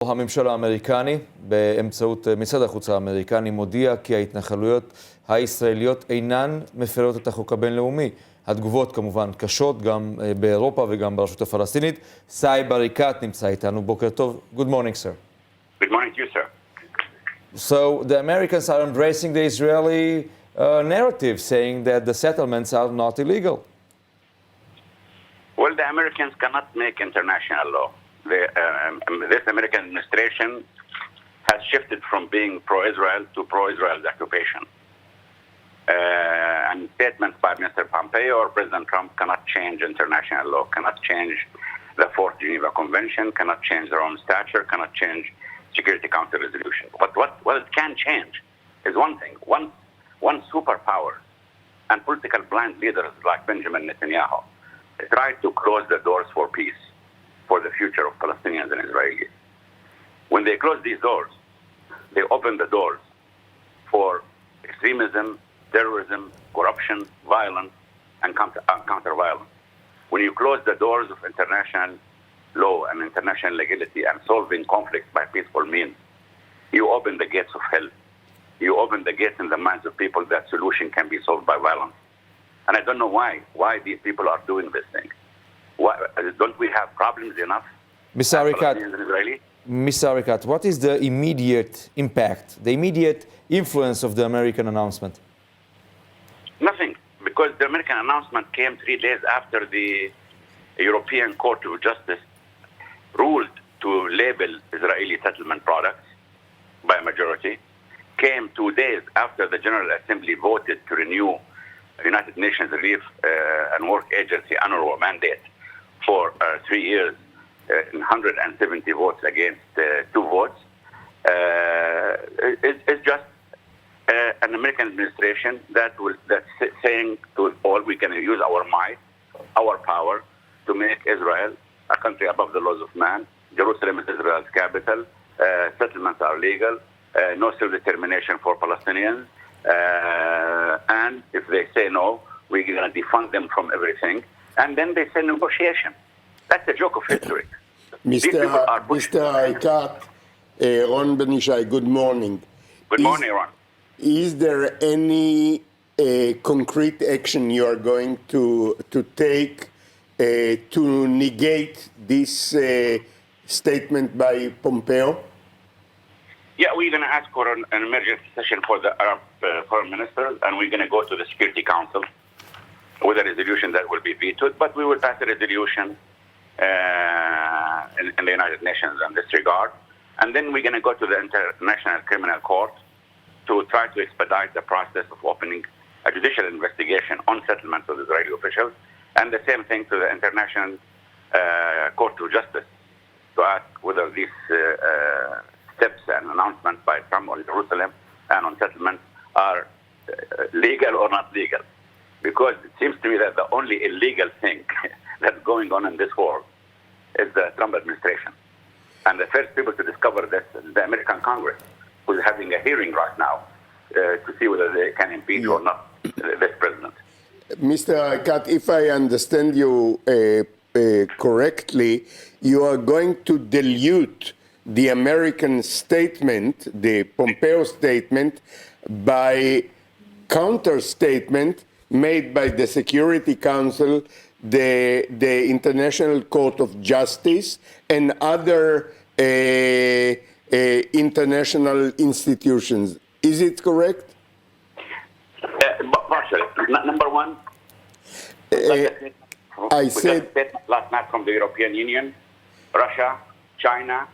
הממשל האמריקני, באמצעות משרד החוץ האמריקני, מודיע כי ההתנחלויות הישראליות אינן מפרות את החוק הבינלאומי. התגובות כמובן קשות, גם באירופה וגם ברשות הפלסטינית. סאיב עריקאת נמצא איתנו. בוקר טוב. Good morning, sir. Good morning to you, sir. So the Americans are embracing the Israeli narrative, saying that the settlements are not illegal. Well, the Americans cannot make international law. This American administration has shifted from being pro-Israel to pro-Israel occupation. And statements by Mr. Pompeo or President Trump cannot change international law, cannot change the Fourth Geneva Convention, cannot change their own stature, cannot change Security Council resolution. But what it can change is one thing. One superpower and political blind leaders like Benjamin Netanyahu tried to close the doors for peace, for the future of Palestinians and Israelis. When they close these doors, they open the doors for extremism, terrorism, corruption, violence, and counter-violence. When you close the doors of international law and international legality and solving conflicts by peaceful means, you open the gates of hell. You open the gates in the minds of people that solution can be solved by violence. And I don't know why these people are doing this thing. Why, don't we have problems enough? Mr. Arikat, what is the immediate impact, the immediate influence of the American announcement? Nothing, because the American announcement came 3 days after the European Court of Justice ruled to label Israeli settlement products by a majority, came 2 days after the General Assembly voted to renew the United Nations Relief and Work Agency annual mandate for 3 years, 170 votes against 2 votes. It's just an American administration that's saying to all, we can use our might, our power to make Israel a country above the laws of man. Jerusalem is Israel's capital. Settlements are legal. No self-determination for Palestinians. And if they say no, we're going to defund them from everything. And then they say negotiation. That's a joke of history. Mr. Arikאת, Ron Benishai, good morning. Good morning, Ron. Is there any concrete action you are going to take to negate this statement by Pompeo? Yeah, we're going to ask for an emergency session for the Arab foreign ministers, and we're going to go to the Security Council with a resolution that will be vetoed, but we will pass a resolution in the United Nations in this regard. And then we're going to go to the International Criminal Court to try to expedite the process of opening a judicial investigation on settlements of Israeli officials, and the same thing to the International Court of Justice to ask whether these steps and announcements by Trump on Jerusalem and on settlements are legal or not legal. Because it seems to me that the only illegal thing that's going on in this world is the Trump administration. And the first people to discover this is the American Congress, who's having a hearing right now to see whether they can impeach or not this president. Mr. Arikאת, if I understand you correctly, you are going to dilute the American statement, the Pompeo statement, by counter-statement made by the Security Council, the International Court of Justice, and other international institutions. Is it correct? Partially. Number one, I said last night from the European Union, Russia, China,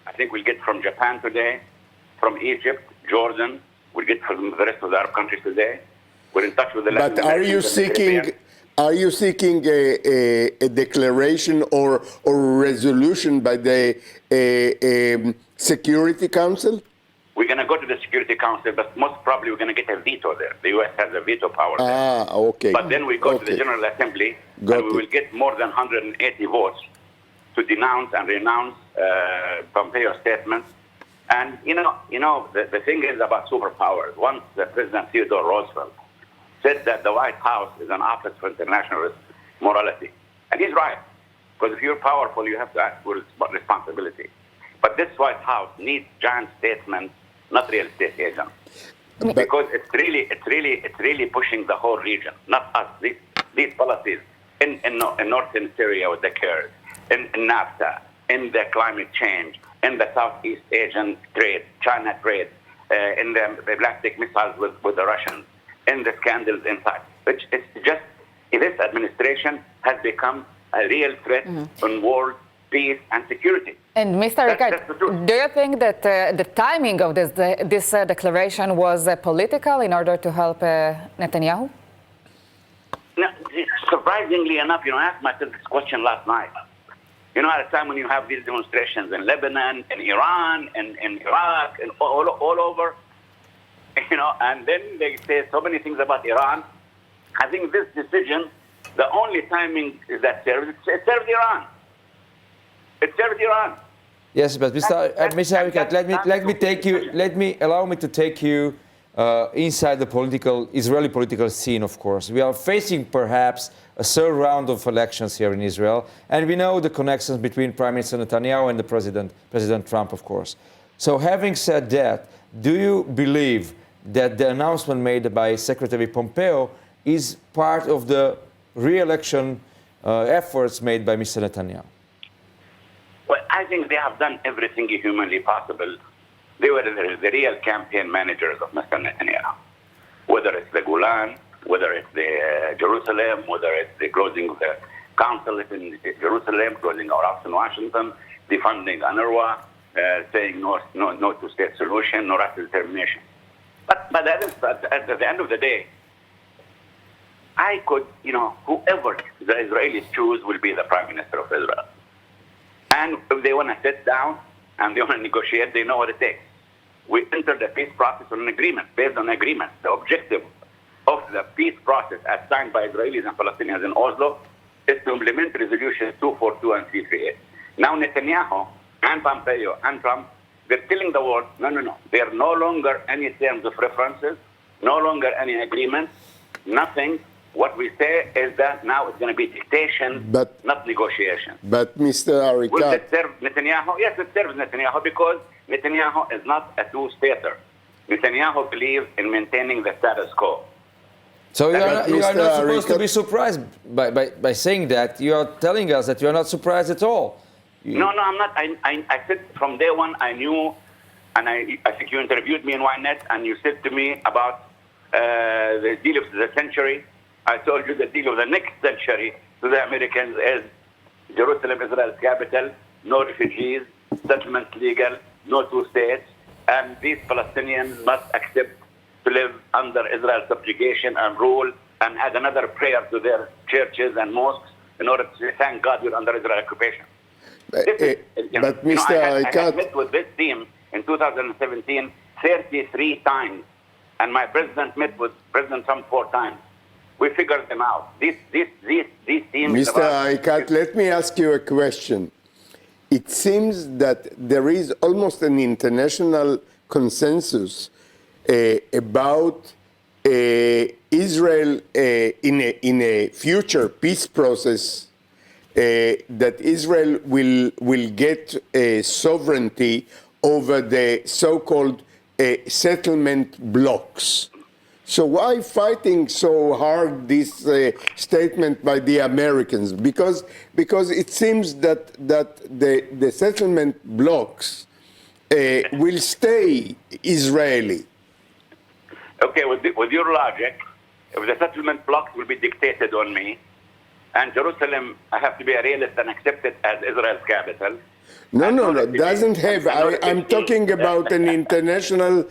I think we'll get from Japan today, from Egypt, Jordan, we'll get from the rest of the Arab countries today. We're in touch with the But are you seeking a declaration or resolution by the Security Council? We're going to go to the Security Council, but most probably we're going to get a veto there. The U.S. has a veto power there. Okay. But then we go to the General Assembly, and we will get more than 180 votes to denounce and renounce Pompeo's statements. And, the thing is about superpowers. Once President Theodore Roosevelt said that the White House is an office for international morality. And he's right. Because if you're powerful, you have to act with responsibility. But this White House needs giant statements, not real estate agents. Because it's really pushing the whole region, not us. These policies in northern Syria with the Kurds, in NAFTA, in the climate change, in the Southeast Asian trade, China trade, in the ballistic missiles with the Russians, in the scandals inside. Which it's just, this administration has become a real threat on world peace and security. And Mr. Arikאת, do you think that the timing of this declaration was political in order to help Netanyahu? No, surprisingly enough, I asked myself this question last night. At a time when you have these demonstrations in Lebanon, in Iran, in Iraq, and all over, and then they say so many things about Iran. I think this decision, the only timing that served Iran. It served Iran. Yes, but Mr. Arikאת, allow me to take you inside the Israeli political scene, of course. We are facing perhaps a third round of elections here in Israel, and we know the connections between Prime Minister Netanyahu and the President Trump, of course. So having said that, do you believe that the announcement made by Secretary Pompeo is part of the re-election efforts made by Mr. Netanyahu? Well, I think they have done everything humanly possible. They were the real campaign managers of Mr. Netanyahu. Whether it's the Golan, whether it's the Jerusalem, whether it's the closing of the consulate in Jerusalem, closing our office in Washington, defunding UNRWA, saying no two-state solution, no self-determination. But at the end of the day, I could, whoever the Israelis choose will be the Prime Minister of Israel. And if they want to sit down and they want to negotiate, they know what it takes. We entered the peace process on an agreement, based on agreement. The objective of the peace process as signed by Israelis and Palestinians in Oslo is to implement resolutions 242 and 338. Now Netanyahu and Pompeo and Trump, they're telling the world, no. There are no longer any terms of references, no longer any agreements, nothing. What we say is that now it's going to be dictation, not negotiation. But Mr. Arikאת... Will it serve Netanyahu? Yes, it serves Netanyahu because Netanyahu is not a two-stater. Netanyahu believes in maintaining the status quo. So you are not supposed to be surprised by saying that. You are telling us that you are not surprised at all. No, I'm not. I said from day one I knew, and I think you interviewed me in ynet, and you said to me about the deal of the century. I told you the deal of the next century to the Americans is Jerusalem, Israel's capital, no refugees, settlements legal, no two states, and these Palestinians must accept to live under Israel's subjugation and rule and add another prayer to their churches and mosques in order to say, thank God we're under Israel occupation. But Mr. Arikאת... I met with this team in 2017 33 times, and my president met with President Trump 4 times. We figured them out. These teams... Mr. Arikאת, let me ask you a question. It seems that there is almost an international consensus about Israel in a future peace process, that Israel will get sovereignty over the so-called settlement blocks. So why fighting so hard this statement by the Americans? Because it seems that the settlement blocks will stay Israeli. Okay, with your logic, if the settlement blocks will be dictated on me, and Jerusalem, I have to be a realist and accept it as Israel's capital. No, doesn't have. I'm talking about an international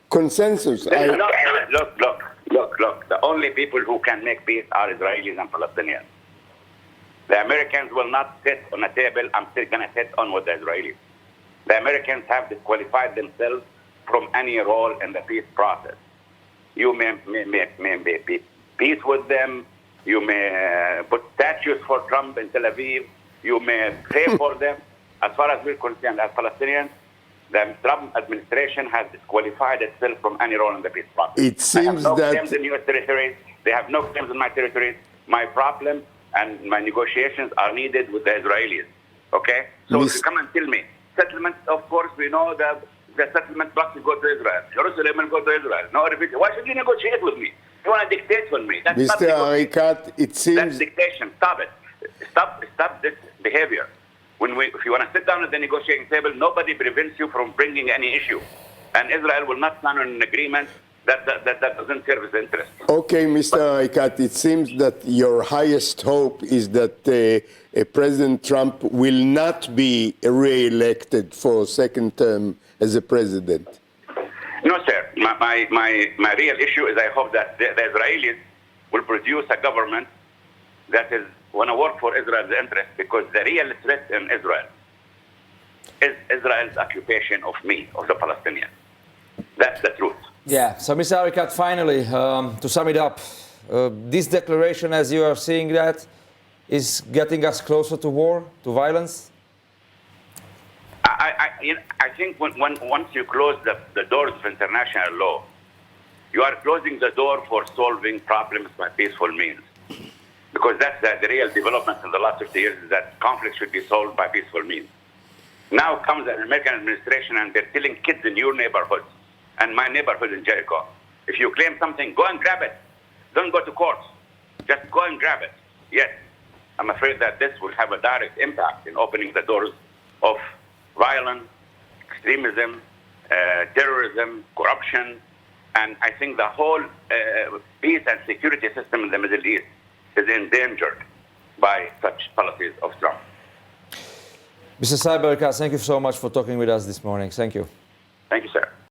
consensus. Look. The only people who can make peace are Israelis and Palestinians. The Americans will not sit on a table. I'm still going to sit on with the Israelis. The Americans have disqualified themselves from any role in the peace process. You may be peace with them. You may put statues for Trump in Tel Aviv. You may pray for them. As far as we're concerned, as Palestinians, the Trump administration has disqualified itself from any role in the peace process. It seems they have no that... claims in U.S. territories. They have no claims in my territories. My problem and my negotiations are needed with the Israelis. Okay? So if you come and tell me, settlement, of course, we know that the settlement blocks will go to Israel. Jerusalem will go to Israel. No refugee. Why should you negotiate with me? You want to dictate with me? That's not Mr. Arikאת, it That's seems dictation. Stop it. Stop this behavior. If you want to sit down at the negotiating table, nobody prevents you from bringing any issue. And Israel will not sign on an agreement that doesn't serve its interests. okay, Mr. Arikאת, it seems that your highest hope is that President Trump will not be re-elected for a second term as a president. No, sir. My real issue is I hope that the Israelis will produce a government that is want to work for Israel's interest, because the real threat in Israel is Israel's occupation of the Palestinians. That's the truth. Yeah. So, Mr. Arikאת, finally, to sum it up, this declaration, as you are seeing that, is getting us closer to war, to violence? I think once you close the doors of international law, you are closing the door for solving problems by peaceful means. Because that's the real development in the last 50 years, is that conflict should be solved by peaceful means. Now comes the American administration and they're killing kids in your neighborhood and my neighborhood in Jericho. If you claim something, go and grab it. Don't go to court. Just go and grab it. Yes, I'm afraid that this will have a direct impact in opening the doors of violence, extremism, terrorism, corruption, and I think the whole peace and security system in the Middle East is endangered by such policies of Trump. Mr. Saaib, thank you so much for talking with us this morning. Thank you. Thank you, sir.